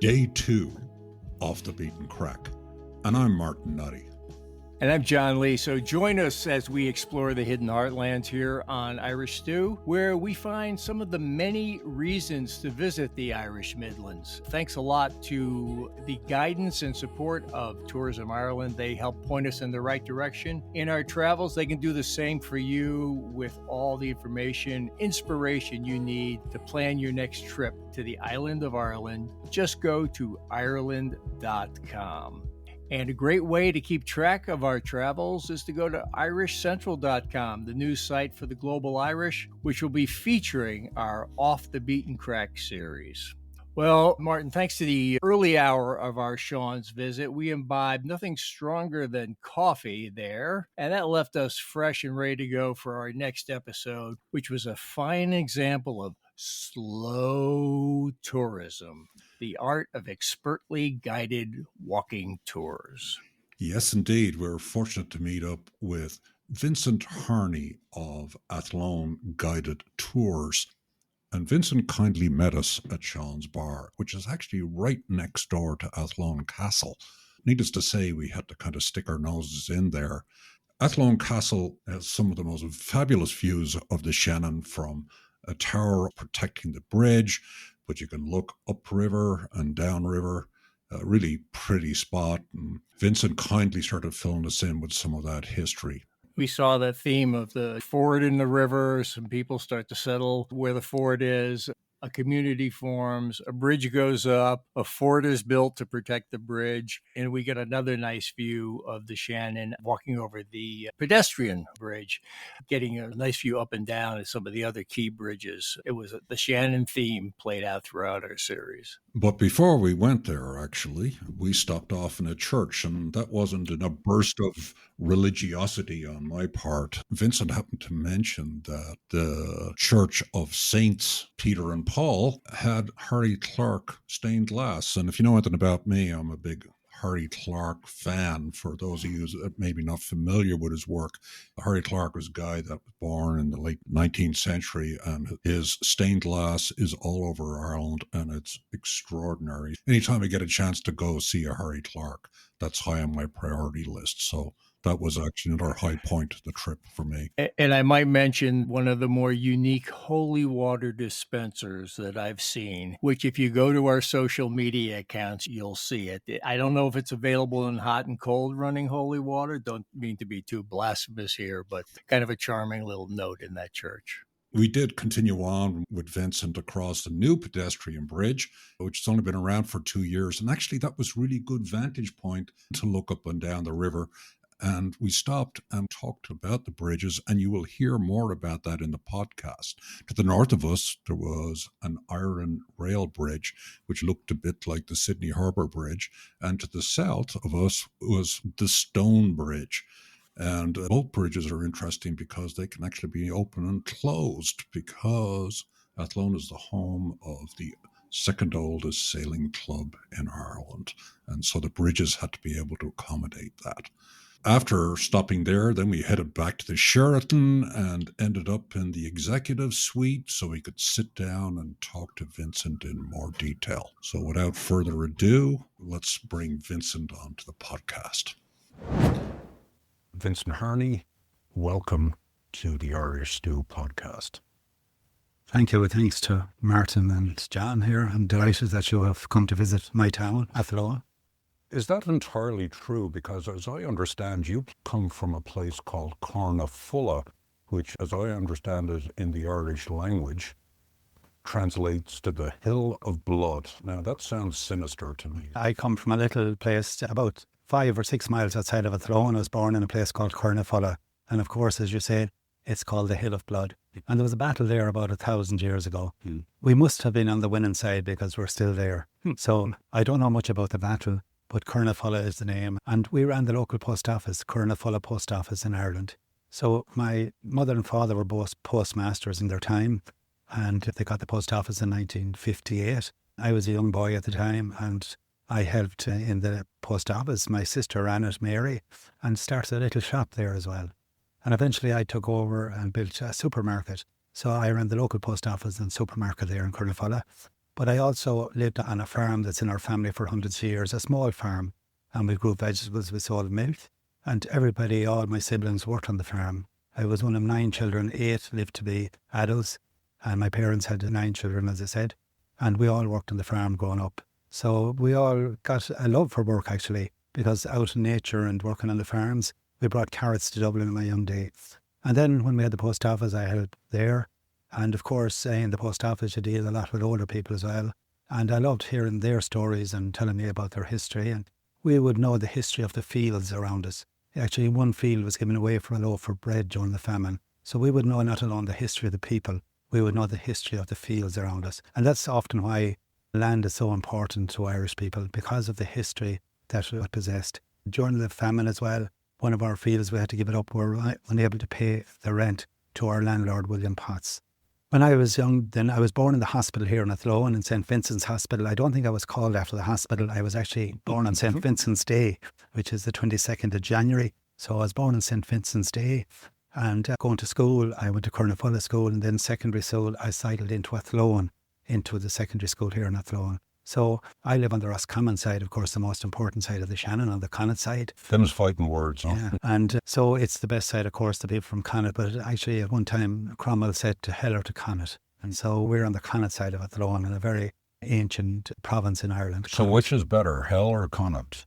Day 2 of the Beaten Craic, and I'm Martin Nutty. And I'm John Lee. So join us as we explore the hidden heartlands here on Irish Stew, where we find some of the many reasons to visit the Irish Midlands. Thanks a lot to the guidance and support of Tourism Ireland. They help point us in the right direction in our travels. They can do the same for you with all the information, inspiration you need to plan your next trip to the island of Ireland. Just go to Ireland.com. And a great way to keep track of our travels is to go to irishcentral.com, the news site for the global Irish, which will be featuring our Off the Beaten Craic series. Well, Martin, thanks to the early hour of our Sean's visit, we imbibed nothing stronger than coffee there, and that left us fresh and ready to go for our next episode, which was a fine example of slow tourism, the art of expertly guided walking tours. Yes, indeed. We're fortunate to meet up with Vincent Harney of Athlone Guided Tours. And Vincent kindly met us at Sean's Bar, which is actually right next door to Athlone Castle. Needless to say, we had to kind of stick our noses in there. Athlone Castle has some of the most fabulous views of the Shannon from a tower protecting the bridge, but you can look upriver and downriver. A really pretty spot. And Vincent kindly started filling us in with some of that history. We saw that theme of the ford in the river. Some people start to settle where the ford is. A community forms, a bridge goes up, a fort is built to protect the bridge, and we get another nice view of the Shannon walking over the pedestrian bridge, getting a nice view up and down at some of the other key bridges. It was the Shannon theme played out throughout our series. But before we went there, actually, we stopped off in a church, and that wasn't in a burst of religiosity on my part. Vincent happened to mention that the Church of Saints Peter and Paul had Harry Clark stained glass. And if you know anything about me, I'm a big Harry Clark fan. For those of you that may be not familiar with his work, Harry Clark was a guy that was born in the late 19th century, and his stained glass is all over Ireland, and it's extraordinary. Anytime I get a chance to go see a Harry Clark, that's high on my priority list. So that was actually another high point of the trip for me. And I might mention one of the more unique holy water dispensers that I've seen, which if you go to our social media accounts, you'll see it. I don't know if it's available in hot and cold running holy water. Don't mean to be too blasphemous here, but kind of a charming little note in that church. We did continue on with Vincent across the new pedestrian bridge, which has only been around for 2 years. And actually, that was really good vantage point to look up and down the river. And we stopped and talked about the bridges, and you will hear more about that in the podcast. To the north of us, there was an iron rail bridge, which looked a bit like the Sydney Harbour Bridge. And to the south of us was the Stone Bridge. And both bridges are interesting because they can actually be open and closed, because Athlone is the home of the second oldest sailing club in Ireland. And so the bridges had to be able to accommodate that. After stopping there, then we headed back to the Sheraton and ended up in the executive suite so we could sit down and talk to Vincent in more detail. So without further ado, let's bring Vincent onto the podcast. Vincent Harney, welcome to the Irish Stew podcast. Thank you. Thanks to Martin and John here. I'm delighted that you have come to visit my town, Athlone. Is that entirely true? Because as I understand, you come from a place called Cornafulla, which, as I understand it in the Irish language, translates to the Hill of Blood. Now, that sounds sinister to me. I come from a little place about 5 or 6 miles outside of Athlone. I was born in a place called Cornafulla. And of course, as you said, it's called the Hill of Blood. And there was a battle there about 1,000 years ago. We must have been on the winning side because we're still there. So I don't know much about the battle, but Cornafulla is the name. And we ran the local post office, Cornafulla Post Office in Ireland. So my mother and father were both postmasters in their time, and they got the post office in 1958. I was a young boy at the time, and I helped in the post office. My sister ran it, Mary, and started a little shop there as well. And eventually I took over and built a supermarket. So I ran the local post office and supermarket there in Cornafulla. But I also lived on a farm that's in our family for hundreds of years, a small farm. And we grew vegetables, we sold milk. And everybody, all my siblings worked on the farm. I was one of 9 children, 8 lived to be adults. And my parents had 9 children, as I said. And we all worked on the farm growing up. So we all got a love for work, actually, because out in nature and working on the farms, we brought carrots to Dublin in my young days. And then when we had the post office, I helped there. And of course, in the post office, you deal a lot with older people as well. And I loved hearing their stories and telling me about their history. And we would know the history of the fields around us. Actually, one field was given away for a loaf of bread during the famine. So we would know not alone the history of the people, we would know the history of the fields around us. And that's often why land is so important to Irish people, because of the history that it possessed. During the famine as well, one of our fields, we had to give it up. We were unable to pay the rent to our landlord, William Potts. When I was young, then I was born in the hospital here in Athlone, in St. Vincent's Hospital. I don't think I was called after the hospital. I was actually born on St. Vincent's Day, which is the 22nd of January. So I was born on St. Vincent's Day. And going to school, I went to Cornafulla school, and then secondary school, I cycled into Athlone, into the secondary school here in Athlone. So I live on the Roscommon side, of course, the most important side of the Shannon, on the Connaught side. Them's fighting words, no? Yeah, and so it's the best side, of course, the people from Connaught. But actually, at one time, Cromwell said to hell or to Connaught. And so we're on the Connaught side of Athlone, in a very ancient province in Ireland. So which is better, hell or Connaught?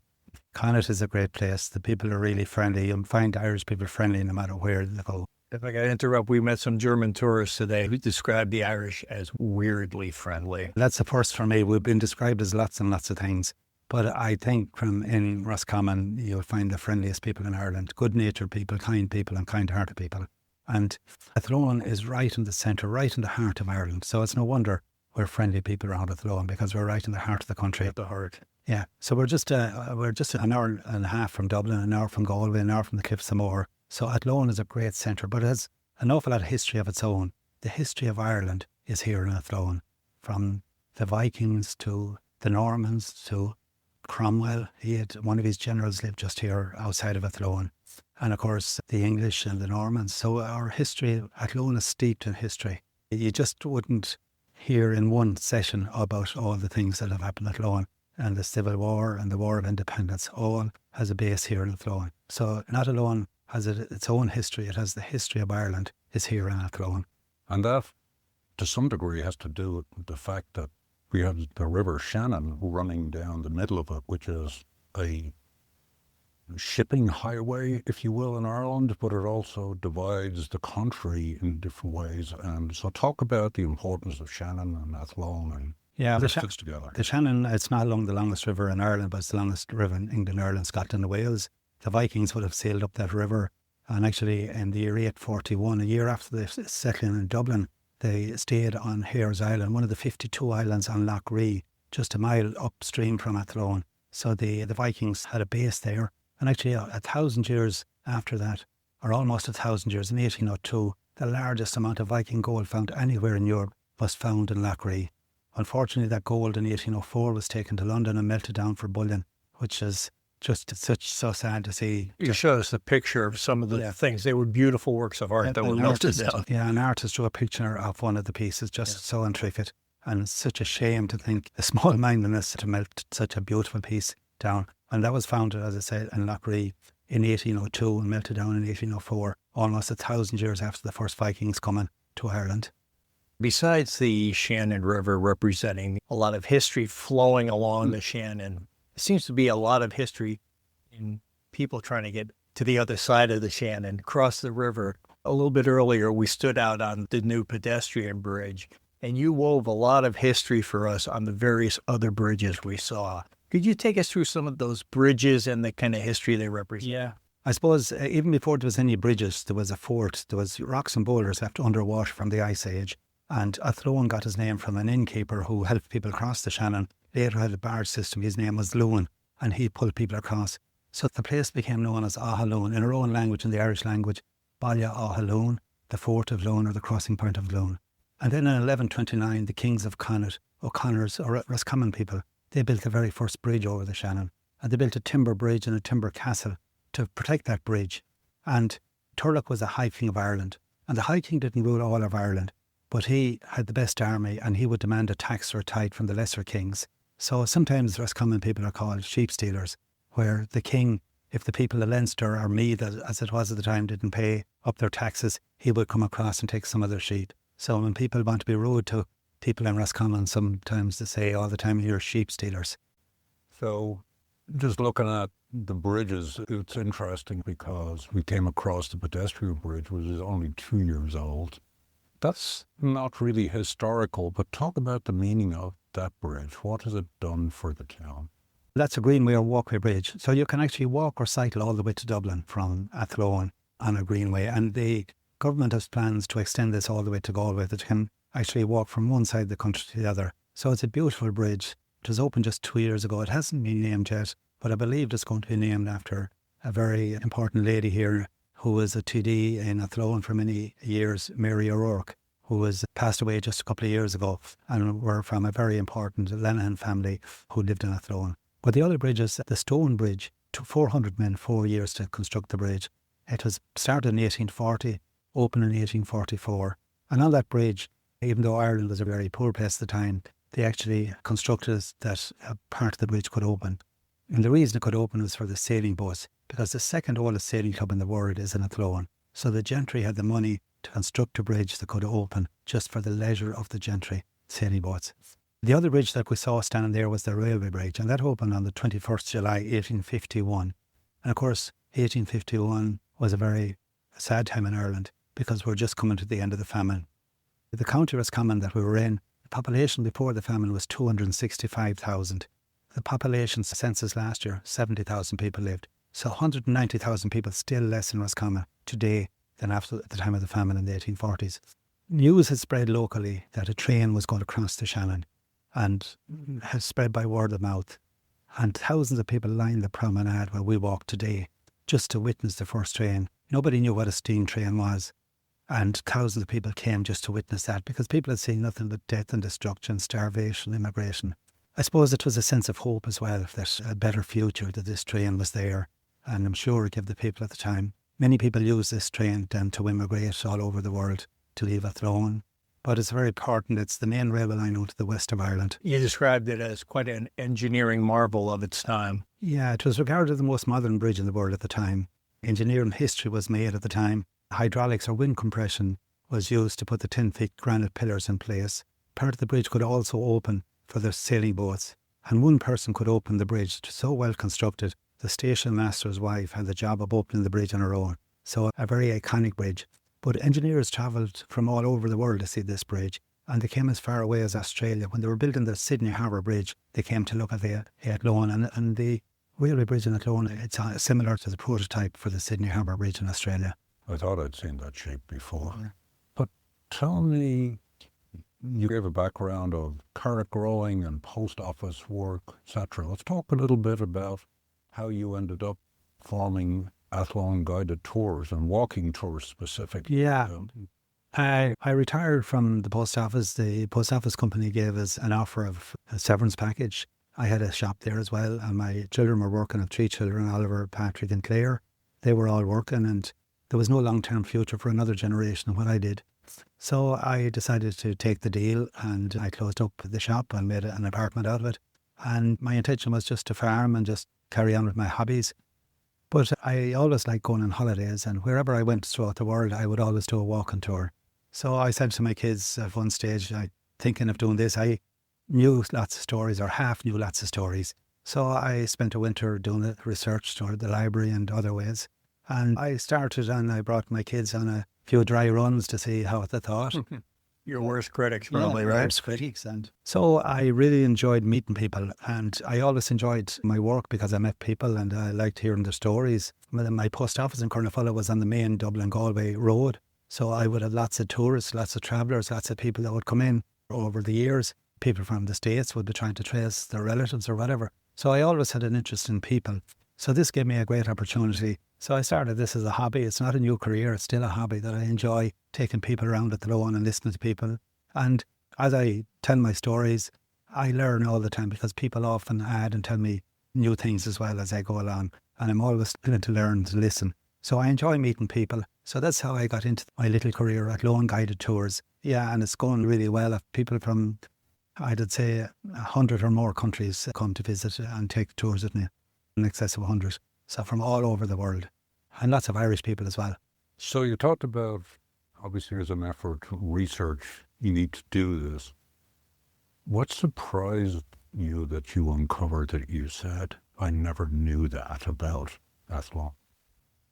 Connaught is a great place. The people are really friendly. You'll find Irish people friendly no matter where they go. If I can interrupt, we met some German tourists today who described the Irish as weirdly friendly. That's a first for me. We've been described as lots and lots of things. But I think from in Roscommon, you'll find the friendliest people in Ireland. Good-natured people, and kind-hearted people. And Athlone is right in the centre, right in the heart of Ireland. So it's no wonder we're friendly people around Athlone, because we're right in the heart of the country. At the heart. Yeah. So we're just an hour and a half from Dublin, an hour from Galway, an hour from the Cliffs of Moher. So Athlone is a great centre, but it has an awful lot of history of its own. The history of Ireland is here in Athlone, from the Vikings to the Normans to Cromwell. One of his generals lived just here outside of Athlone. And of course, the English and the Normans. So our history, Athlone is steeped in history. You just wouldn't hear in one session about all the things that have happened at Athlone. And the Civil War and the War of Independence all has a base here in Athlone. So not alone has it its own history, it has the history of Ireland is here in Athlone. And that, to some degree, has to do with the fact that we have the River Shannon running down the middle of it, which is a shipping highway, if you will, in Ireland, but it also divides the country in different ways. And so talk about the importance of Shannon and Athlone and yeah, how it fits together. The Shannon, it's not along the longest river in Ireland, but it's the longest river in England, Ireland, Scotland and Wales. The Vikings would have sailed up that river, and actually in the year 841, a year after the settling in Dublin, they stayed on Hare's Island, one of the 52 islands on Lough Ree, just a mile upstream from Athlone. So the Vikings had a base there, and actually 1,000 years after that, or almost 1,000 years, in 1802, the largest amount of Viking gold found anywhere in Europe was found in Lough Ree. Unfortunately, that gold in 1804 was taken to London and melted down for bullion, which is just so sad to see. You showed us a picture of some of the things. They were beautiful works of art that were melted down. Yeah, an artist drew a picture of one of the pieces, just so intricate. And it's such a shame to think the small-mindedness to melt such a beautiful piece down. And that was founded, as I said, in Lough Ree in 1802 and melted down in 1804, almost 1,000 years after the first Vikings coming to Ireland. Besides the Shannon River representing a lot of history flowing along the Shannon, there seems to be a lot of history in people trying to get to the other side of the Shannon, cross the river. A little bit earlier, we stood out on the new pedestrian bridge, and you wove a lot of history for us on the various other bridges we saw. Could you take us through some of those bridges and the kind of history they represent? Yeah. I suppose even before there was any bridges, there was a fort. There was rocks and boulders left underwater from the Ice Age. And Athlone got his name from an innkeeper who helped people cross the Shannon. Later had a barge system. His name was Lewin, and he pulled people across. So the place became known as Athlone, in our own language, in the Irish language, Baile Athlone, the fort of Lone, or the crossing point of Lone. And then in 1129, the kings of Connaught, O'Connors, or Roscommon people, they built the very first bridge over the Shannon. And they built a timber bridge and a timber castle to protect that bridge. And Turlough was the High King of Ireland. And the High King didn't rule all of Ireland, but he had the best army and he would demand a tax or a tithe from the lesser kings. So sometimes Roscommon people are called sheep stealers, where the king, if the people of Leinster or Meath, as it was at the time, didn't pay up their taxes, he would come across and take some of their sheep. So when people want to be rude to people in Roscommon, sometimes they say all the time, you're sheep stealers. So just looking at the bridges, it's interesting because we came across the pedestrian bridge, which is only 2 years old. That's not really historical, but talk about the meaning of that bridge. What has it done for the town? That's a greenway or walkway bridge. So you can actually walk or cycle all the way to Dublin from Athlone on a greenway. And the government has plans to extend this all the way to Galway, that you can actually walk from one side of the country to the other. So it's a beautiful bridge. It was opened just 2 years ago. It hasn't been named yet, but I believe it's going to be named after a very important lady here who was a TD in Athlone for many years, Mary O'Rourke, who was passed away just a couple of years ago, and were from a very important Lenihan family who lived in Athlone. But the other bridge is the Stone Bridge. Took 400 men 4 years to construct the bridge. It was started in 1840, opened in 1844. And on that bridge, even though Ireland was a very poor place at the time, they actually constructed that a part of the bridge could open. And the reason it could open was for the sailing boats, because the second oldest sailing club in the world is in Athlone. So the gentry had the money to construct a bridge that could open just for the leisure of the gentry sailing boats. The other bridge that we saw standing there was the railway bridge, and that opened on the 21st July 1851. And of course, 1851 was a very sad time in Ireland because we're just coming to the end of the famine. The county Roscommon that we were in, the population before the famine was 265,000. The population census last year, 70,000 people lived. So 190,000 people still less in Roscommon today than after the time of the famine in the 1840s. News had spread locally that a train was going to cross the Shannon, and has spread by word of mouth. And thousands of people lined the promenade where we walked today just to witness the first train. Nobody knew what a steam train was. And thousands of people came just to witness that because people had seen nothing but death and destruction, starvation, immigration. I suppose it was a sense of hope as well, that a better future, that this train was there. And I'm sure it gave the people at the time. Many people use this train then to immigrate all over the world to leave Athlone. But it's very important. It's the main railway line out to the west of Ireland. You described it as quite an engineering marvel of its time. Yeah, it was regarded the most modern bridge in the world at the time. Engineering history was made at the time. Hydraulics or wind compression was used to put the 10-foot granite pillars in place. Part of the bridge could also open for the sailing boats. And one person could open the bridge. It was so well constructed, the station master's wife had the job of opening the bridge on her own. So a very iconic bridge. But engineers travelled from all over the world to see this bridge, and they came as far away as Australia. When they were building the Sydney Harbour Bridge, they came to look at the Athlone, and the railway bridge in Athlone, it's similar to the prototype for the Sydney Harbour Bridge in Australia. I thought I'd seen that shape before. Yeah. But tell me, you gave a background of carrot growing and post office work, etc. Let's talk a little bit about how you ended up forming Athlone guided tours and walking tours specifically. Yeah. I retired from the post office. The post office company gave us an offer of a severance package. I had a shop there as well, and my children were working. I have 3 children, Oliver, Patrick and Claire. They were all working, and there was no long-term future for another generation of what I did. So I decided to take the deal, and I closed up the shop and made an apartment out of it. And my intention was just to farm and just carry on with my hobbies. But I always liked going on holidays, and wherever I went throughout the world, I would always do a walking tour. So I said to my kids at one stage, thinking of doing this, I knew lots of stories, or half knew lots of stories. So I spent a winter doing the research to the library and other ways. And I started, and I brought my kids on a few dry runs to see how they thought. Your worst critics, probably, right? Worst critics. And so I really enjoyed meeting people, and I always enjoyed my work because I met people and I liked hearing their stories. My post office in Cornafulla was on the main Dublin-Galway road, so I would have lots of tourists, lots of travellers, lots of people that would come in over the years. People from the States would be trying to trace their relatives or whatever. So I always had an interest in people. So this gave me a great opportunity. So I started this as a hobby. It's not a new career. It's still a hobby that I enjoy, taking people around Athlone and listening to people. And as I tell my stories, I learn all the time because people often add and tell me new things as well as I go along. And I'm always willing to learn, to listen. So I enjoy meeting people. So that's how I got into my little career at Athlone Guided Tours Yeah, and it's going really well. People from, I'd say, 100 or more countries come to visit and take tours with me, in excess of 100. So from all over the world, and lots of Irish people as well. So you talked about, obviously as an effort to research, you need to do this. What surprised you that you uncovered that you said, I never knew that about Athlone?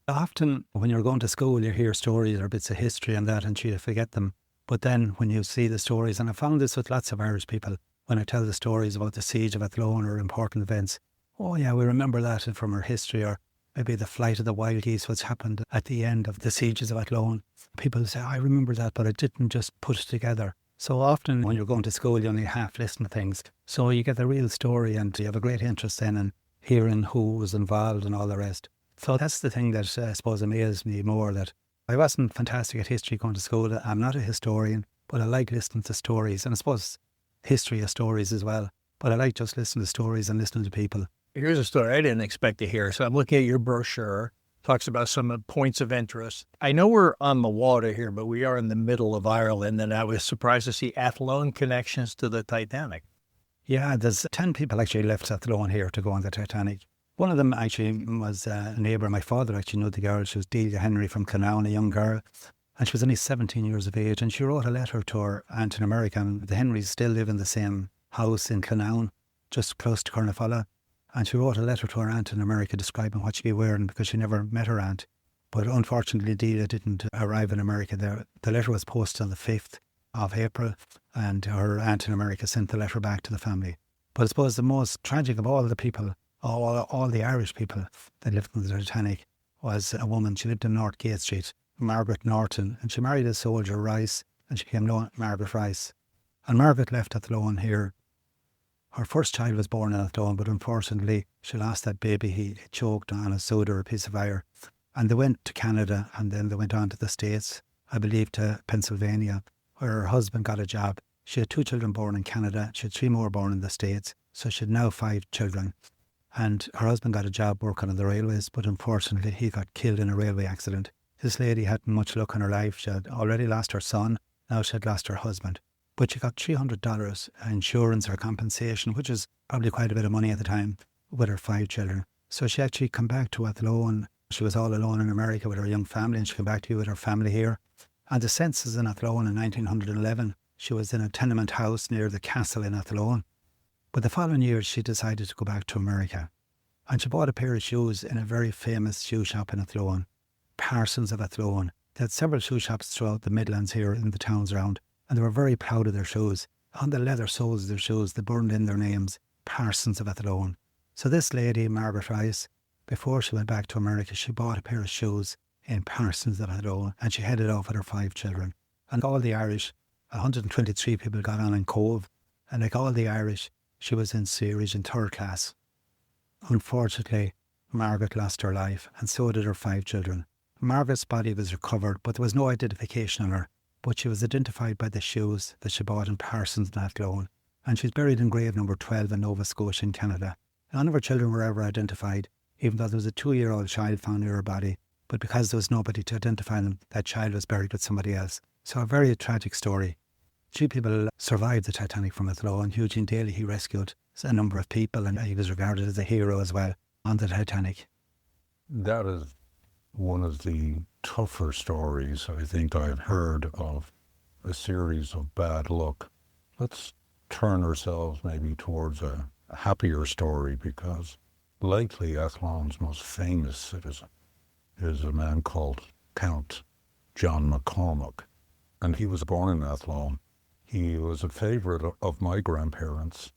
Often when you're going to school, you hear stories or bits of history and that, and you forget them. But then when you see the stories, and I found this with lots of Irish people, when I tell the stories about the siege of Athlone or important events, oh yeah, we remember that from our history, or maybe the flight of the wild geese, what's happened at the end of the sieges of Athlone. People say, I remember that, but I didn't just put it together. So often when you're going to school, you only half listen to things. So you get the real story and you have a great interest then in hearing who was involved and all the rest. So that's the thing that I suppose amazed me more, that I wasn't fantastic at history going to school. I'm not a historian, but I like listening to stories. And I suppose history of stories as well. But I like just listening to stories and listening to people. Here's a story I didn't expect to hear. So I'm looking at your brochure. Talks about some points of interest. I know we're on the water here, but we are in the middle of Ireland, and I was surprised to see Athlone connections to the Titanic. Yeah, there's 10 people actually left Athlone here to go on the Titanic. One of them actually was a neighbour. My father actually knew the girl. She was Delia Henry from Clown, a young girl, and she was only 17 years of age, and she wrote a letter to her aunt in America. And the Henrys still live in the same house in Clown, just close to Cornafulla. And she wrote a letter to her aunt in America describing what she'd be wearing because she never met her aunt. But unfortunately, Delia didn't arrive in America there. The letter was posted on the 5th of April, and her aunt in America sent the letter back to the family. But I suppose the most tragic of all the people, all the Irish people that lived on the Titanic, was a woman. She lived in North Gate Street, Margaret Norton, and she married a soldier, Rice, and she became known Margaret Rice. And Margaret left Athlone here. Her first child was born in Athlone, but unfortunately she lost that baby. He choked on a soda or a piece of wire. And they went to Canada, and then they went on to the States, I believe to Pennsylvania, where her husband got a job. She had 2 children born in Canada. She had 3 more born in the States. So she had now 5 children. And her husband got a job working on the railways, but unfortunately he got killed in a railway accident. This lady hadn't much luck in her life. She had already lost her son. Now she had lost her husband. But she got $300 insurance or compensation, which is probably quite a bit of money at the time, with her 5 children. So she actually come back to Athlone. She was all alone in America with her young family, and she came back to you with her family here. And the census in Athlone in 1911, she was in a tenement house near the castle in Athlone. But the following year, she decided to go back to America. And she bought a pair of shoes in a very famous shoe shop in Athlone, Parsons of Athlone. They had several shoe shops throughout the Midlands here in the towns around. And they were very proud of their shoes. On the leather soles of their shoes, they burned in their names, Parsons of Athlone. So this lady, Margaret Rice, before she went back to America, she bought a pair of shoes in Parsons of Athlone, and she headed off with her 5 children. And all the Irish, 123 people got on in Cove, and like all the Irish, she was in Series in 3rd class. Unfortunately, Margaret lost her life, and so did her 5 children. Margaret's body was recovered, but there was no identification on her. But she was identified by the shoes that she bought in Parsons in Athlone, and she's buried in grave number 12 in Nova Scotia in Canada. None of her children were ever identified, even though there was a 2-year-old child found near her body. But because there was nobody to identify them, that child was buried with somebody else. So a very tragic story. 3 people survived the Titanic from Athlone. Eugene Daly, he rescued a number of people, and he was regarded as a hero as well on the Titanic. That is one of the tougher stories I think I've heard of a series of bad luck. Let's turn ourselves maybe towards a happier story, because likely Athlone's most famous citizen is a man called Count John McCormack, and he was born in Athlone. He was a favourite of my grandparents,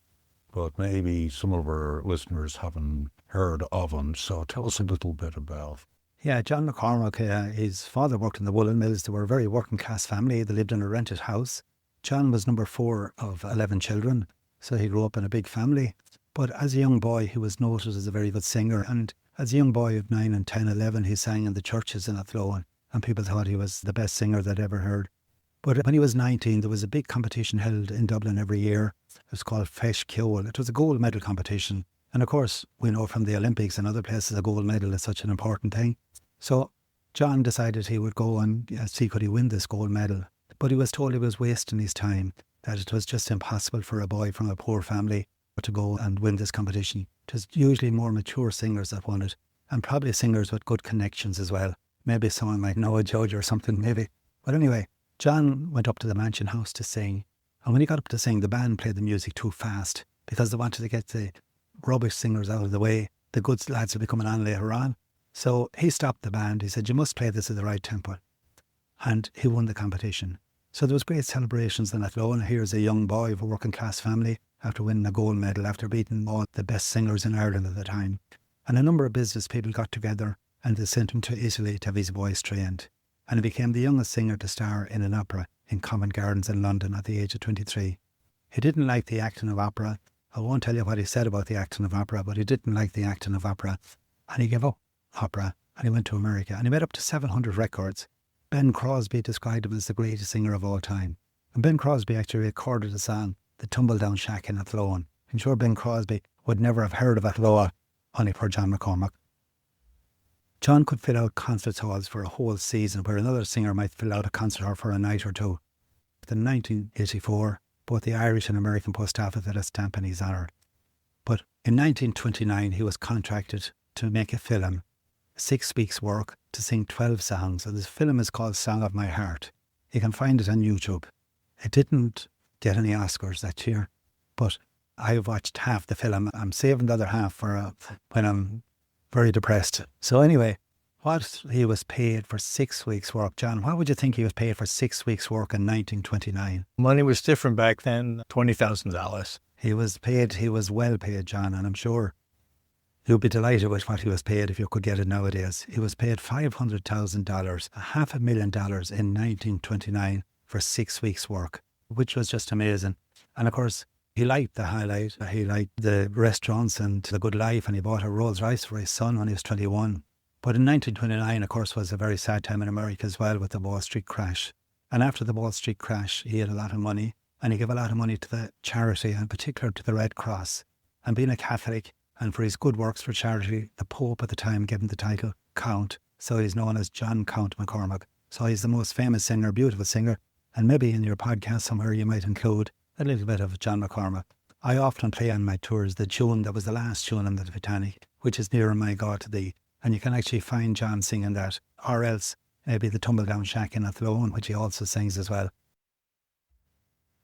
but maybe some of our listeners haven't heard of him, so tell us a little bit about. Yeah, John McCormack, his father worked in the woolen mills. They were a very working class family. They lived in a rented house. John was number 4 of 11 children, so he grew up in a big family. But as a young boy, he was noted as a very good singer. And as a young boy of 9 and 10, 11, he sang in the churches in Athlone, and people thought he was the best singer they'd ever heard. But when he was 19, there was a big competition held in Dublin every year. It was called Feis Ceoil. It was a gold medal competition. And of course, we know from the Olympics and other places a gold medal is such an important thing. So John decided he would go and see could he win this gold medal. But he was told he was wasting his time, that it was just impossible for a boy from a poor family to go and win this competition. It was usually more mature singers that won it, and probably singers with good connections as well. Maybe someone might know a judge or something, maybe. But anyway, John went up to the mansion house to sing. And when he got up to sing, the band played the music too fast because they wanted to get the rubbish singers out of the way. The good lads would be coming on later on. So he stopped the band. He said, you must play this at the right tempo. And he won the competition. So there was great celebrations in Athlone. Here's a young boy of a working class family after winning a gold medal, after beating all the best singers in Ireland at the time. And a number of business people got together and they sent him to Italy to have his voice trained. And he became the youngest singer to star in an opera in Covent Gardens in London at the age of 23. He didn't like the acting of opera. I won't tell you what he said about the acting of opera, but he didn't like the acting of opera. And he gave up opera and he went to America and he made up to 700 records. Ben Crosby described him as the greatest singer of all time. And Ben Crosby actually recorded a song, The Tumble Down Shack in Athlone. I'm sure Ben Crosby would never have heard of Athlone only for John McCormack. John could fill out concert halls for a whole season where another singer might fill out a concert hall for a night or two. In 1984, both the Irish and American Post Office had a stamp in his honour. But in 1929, he was contracted to make a film, 6 weeks' work, to sing 12 songs. And this film is called Song of My Heart. You can find it on YouTube. It didn't get any Oscars that year, but I watched half the film. I'm saving the other half for when I'm very depressed. So anyway, what he was paid for 6 weeks' work, John, what would you think he was paid for 6 weeks' work in 1929? Money was different back then, $20,000. He was well paid, John, and I'm sure you'd be delighted with what he was paid if you could get it nowadays. He was paid $500,000, $500,000 in 1929 for 6 weeks' work, which was just amazing. And of course, he liked the highlight. He liked the restaurants and the good life, and he bought a Rolls Royce for his son when he was 21. But in 1929, of course, was a very sad time in America as well with the Wall Street crash. And after the Wall Street crash, he had a lot of money, and he gave a lot of money to the charity, and in particular to the Red Cross. And being a Catholic, and for his good works for charity, the Pope at the time gave him the title Count. So he's known as John Count McCormack. So he's the most famous singer, beautiful singer. And maybe in your podcast somewhere you might include a little bit of John McCormack. I often play on my tours the tune that was the last tune on the Titanic, which is Nearer My God to Thee. And you can actually find John singing that, or else maybe the Tumble Down Shack in Athlone, which he also sings as well.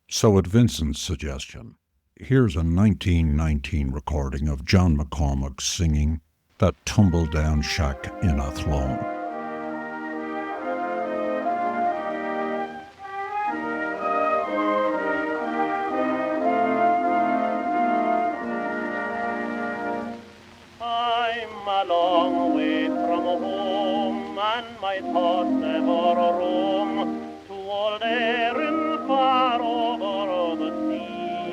So at Vincent's suggestion, here's a 1919 recording of John McCormack singing That Tumble Down Shack in Athlone. A long way from home, and my thoughts ever roam to old Erin far over the sea.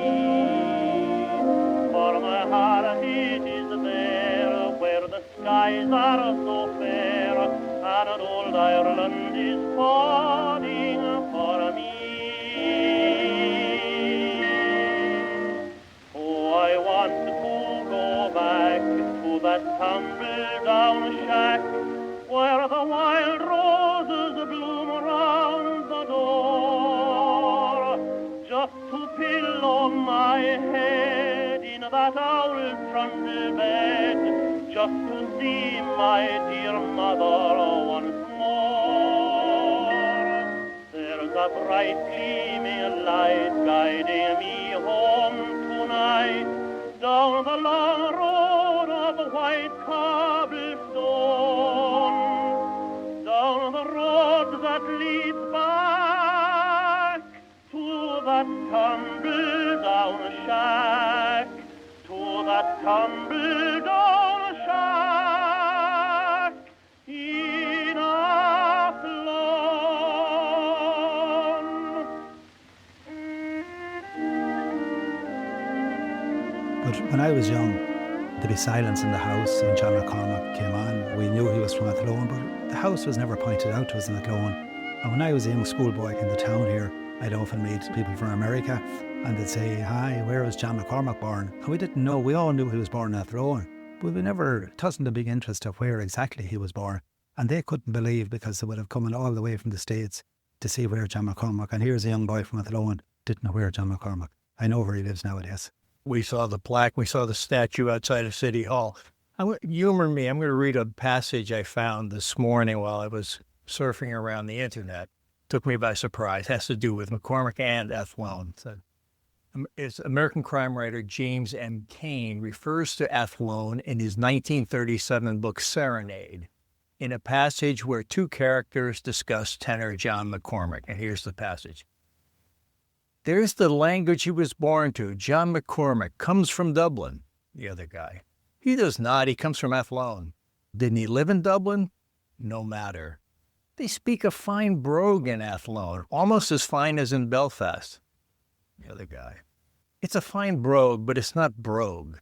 For my heart it is there, where the skies are so fair, and old Ireland is calling for me. Oh, I want to go back to that tumble-down shack where the wild roses bloom round the door, just to pillow my head in that old trundle bed, just to see my dear mother once more. There's a bright gleaming light guiding me home tonight, down the long road of white cobblestone, down the road that leads back to that tumble-down shack, to that tumble-down shack in Athlone. But when I was young, there'd be silence in the house when John McCormack came on. We knew he was from Athlone, but the house was never pointed out to us in Athlone. And when I was a young schoolboy in the town here, I'd often meet people from America, and they'd say, "Hi, where was John McCormack born?" And we didn't know. We all knew he was born in Athlone, but we never took a big interest of where exactly he was born. And they couldn't believe, because they would have come in all the way from the States to see where John McCormack, and here's a young boy from Athlone, didn't know where John McCormack. I know where he lives nowadays. We saw the plaque. We saw the statue outside of City Hall. Humor me. I'm going to read a passage I found this morning while I was surfing around the internet. Took me by surprise. Has to do with McCormack and Athlone. It's American crime writer James M. Cain refers to Athlone in his 1937 book Serenade, in a passage where two characters discuss tenor John McCormack. And here's the passage. There's the language he was born to. John McCormack comes from Dublin. The other guy. He does not. He comes from Athlone. Didn't he live in Dublin? No matter. They speak a fine brogue in Athlone, almost as fine as in Belfast. The other guy. It's a fine brogue, but it's not brogue.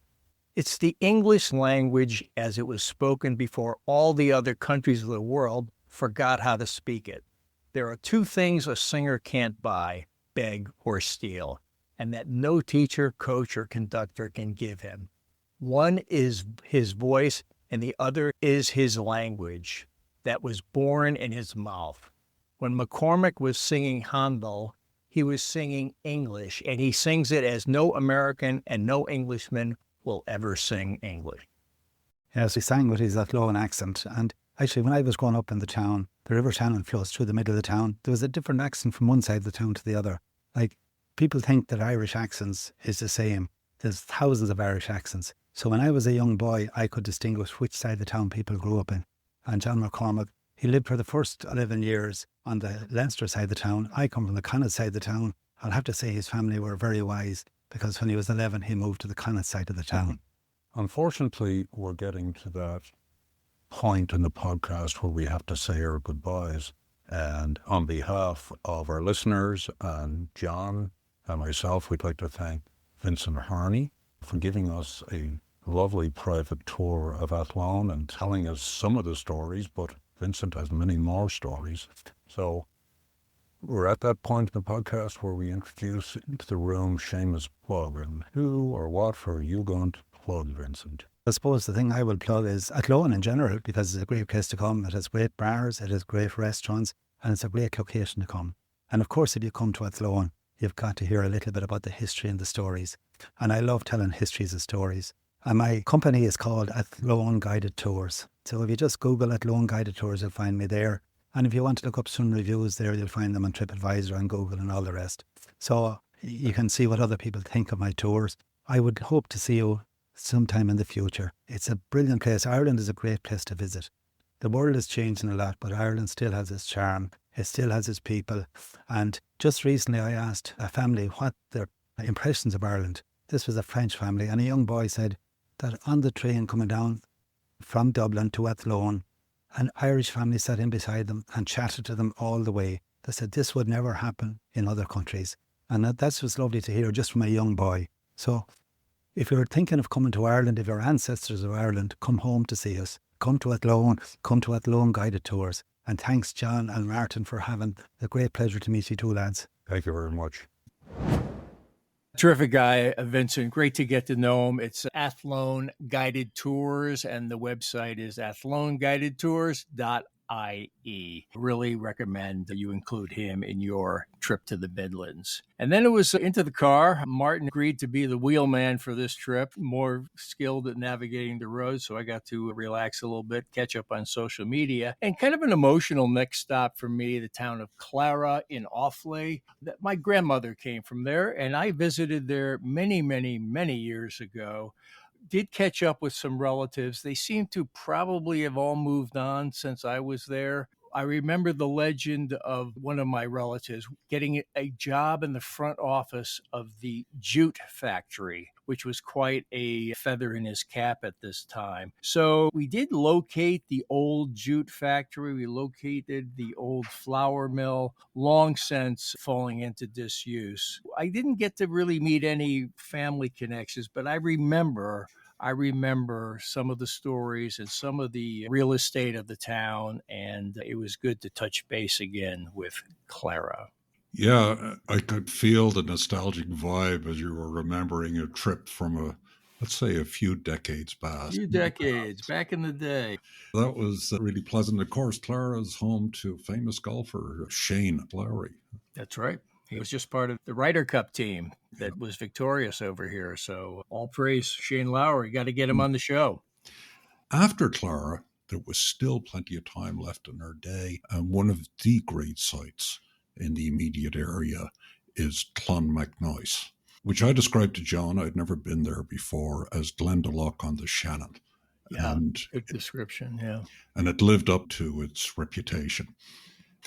It's the English language as it was spoken before all the other countries of the world forgot how to speak it. There are two things a singer can't buy, beg, or steal, and that no teacher, coach, or conductor can give him. One is his voice, and the other is his language that was born in his mouth. When McCormack was singing Handel, he was singing English, and he sings it as no American and no Englishman will ever sing English. Yes, he sang with his Athlone accent. And actually, when I was growing up in the town, the River Shannon flows through the middle of the town. There was a different accent from one side of the town to the other. Like, people think that Irish accents is the same. There's thousands of Irish accents. So when I was a young boy, I could distinguish which side of the town people grew up in. And John McCormack, he lived for the first 11 years on the Leinster side of the town. I come from the Connaught side of the town. I'll have to say his family were very wise, because when he was 11, he moved to the Connaught side of the town. Unfortunately, we're getting to that point in the podcast where we have to say our goodbyes. And on behalf of our listeners and John and myself, we'd like to thank Vincent Harney for giving us a lovely private tour of Athlone and telling us some of the stories, but Vincent has many more stories. So we're at that point in the podcast where we introduce into the room Seamus plug. And who or what are you going to plug, Vincent? I suppose the thing I will plug is Athlone in general, because it's a great place to come. It has great bars, it has great restaurants, and it's a great location to come. And of course, if you come to Athlone, you've got to hear a little bit about the history and the stories. And I love telling histories and stories. And my company is called Athlone Guided Tours. So if you just Google Athlone Guided Tours, you'll find me there. And if you want to look up some reviews there, you'll find them on TripAdvisor and Google and all the rest. So you can see what other people think of my tours. I would hope to see you sometime in the future. It's a brilliant place. Ireland is a great place to visit. The world is changing a lot, but Ireland still has its charm. It still has its people. And just recently I asked a family what their impressions of Ireland. This was a French family, and a young boy said that on the train coming down from Dublin to Athlone, an Irish family sat in beside them and chatted to them all the way. They said this would never happen in other countries. And that's was lovely to hear just from a young boy. So if you're thinking of coming to Ireland, if your ancestors are Ireland, come home to see us. Come to Athlone Guided Tours. And thanks, John and Martin, for having the great pleasure to meet you two lads. Thank you very much. Terrific guy, Vincent. Great to get to know him. It's Athlone Guided Tours, and the website is athloneguidedtours.ie. Really recommend that you include him in your trip to the Midlands. And then it was into the car. Martin agreed to be the wheelman for this trip, more skilled at navigating the road, so I got to relax a little bit, catch up on social media, and kind of an emotional next stop for me, the town of Clara in Offaly. My grandmother came from there, and I visited there many, many, many years ago. Did catch up with some relatives. They seem to probably have all moved on since I was there. I remember the legend of one of my relatives getting a job in the front office of the jute factory, which was quite a feather in his cap at this time. So we did locate the old jute factory. We located the old flour mill, long since falling into disuse. I didn't get to really meet any family connections, but I remember some of the stories and some of the real estate of the town, and it was good to touch base again with Clara. Yeah, I could feel the nostalgic vibe as you were remembering your trip from a let's say a few decades past. Few decades, back in the day. That was really pleasant. Of course, Clara's home to famous golfer Shane Lowry. That's right. He was just part of the Ryder Cup team that was victorious over here. So all praise Shane Lowry. Got to get him on the show. After Clara, there was still plenty of time left in her day. And one of the great sites in the immediate area is Clonmacnoise, which I described to John. I'd never been there before, as Glendalough on the Shannon. Yeah, and good description, yeah. And it lived up to its reputation.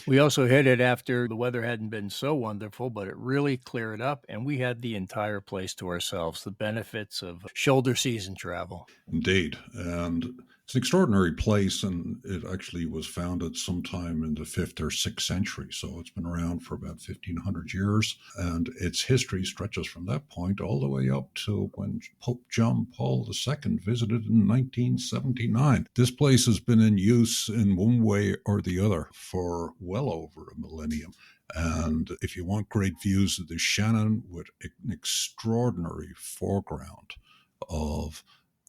We also hit it after the weather hadn't been so wonderful, but it really cleared up, and we had the entire place to ourselves, the benefits of shoulder season travel. Indeed. And it's an extraordinary place, and it actually was founded sometime in the 5th or 6th century. So it's been around for about 1,500 years, and its history stretches from that point all the way up to when Pope John Paul II visited in 1979. This place has been in use in one way or the other for well over a millennium. And if you want great views of the Shannon with an extraordinary foreground of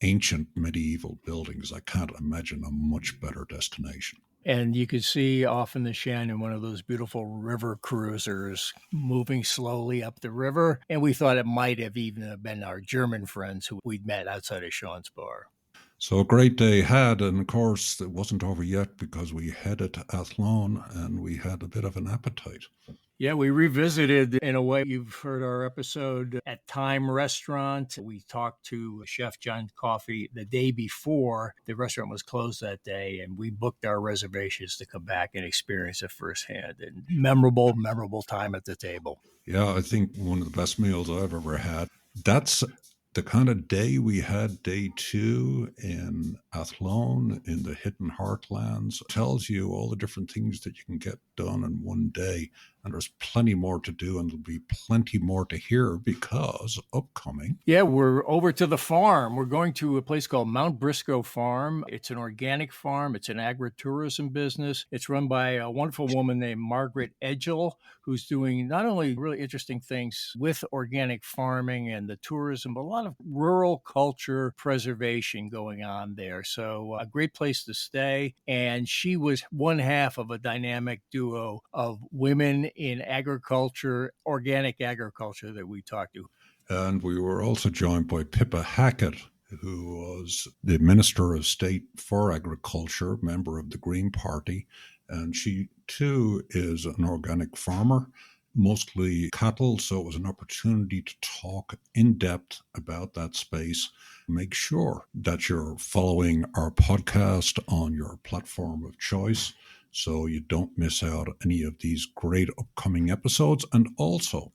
ancient medieval buildings, I can't imagine a much better destination. And you could see off in the Shannon one of those beautiful river cruisers moving slowly up the river. And we thought it might have even been our German friends who we'd met outside of Sean's bar. So a great day had, and of course it wasn't over yet because we headed to Athlone and we had a bit of an appetite. Yeah, we revisited, in a way, you've heard our episode at Time Restaurant. We talked to Chef John Coffey the day before. The restaurant was closed that day, and we booked our reservations to come back and experience it firsthand. And memorable time at the table. Yeah, I think one of the best meals I've ever had. That's the kind of day we had, day 2 in Athlone in the hidden Heartlands. It tells you all the different things that you can get done in one day. And there's plenty more to do, and there'll be plenty more to hear because upcoming. Yeah, we're over to the farm. We're going to a place called Mount Briscoe Farm. It's an organic farm. It's an agritourism business. It's run by a wonderful woman named Margaret Edgell, who's doing not only really interesting things with organic farming and the tourism, but a lot of rural culture preservation going on there. So a great place to stay. And she was one half of a dynamic duo of women in agriculture, organic agriculture that we talked to. And we were also joined by Pippa Hackett, who was the Minister of State for Agriculture, member of the Green Party. And she, too, is an organic farmer, mostly cattle. So it was an opportunity to talk in depth about that space. Make sure that you're following our podcast on your platform of choice, so you don't miss out any of these great upcoming episodes. And also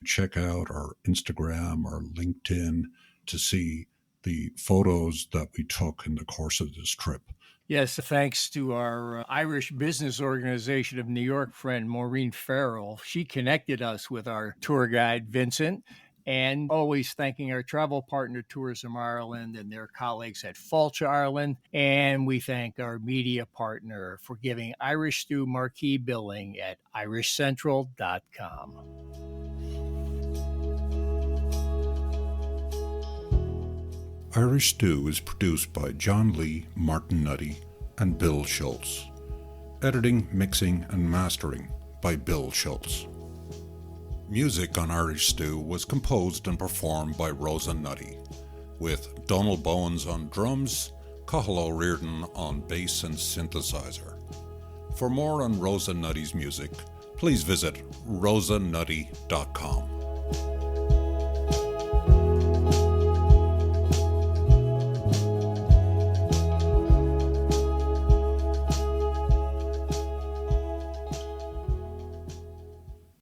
check out our Instagram or LinkedIn to see the photos that we took in the course of this trip. Yes, thanks to our Irish business organization of New York friend, Maureen Farrell. She connected us with our tour guide, Vincent. And always thanking our travel partner, Tourism Ireland, and their colleagues at Fáilte Ireland. And we thank our media partner for giving Irish Stew marquee billing at irishcentral.com. Irish Stew is produced by John Lee, Martin Nutty, and Bill Schultz. Editing, mixing, and mastering by Bill Schultz. Music on Irish Stew was composed and performed by Rosa Nutty, with Donald Bowens on drums, Cathal O'Riordan on bass and synthesizer. For more on Rosa Nutty's music, please visit rosanutty.com.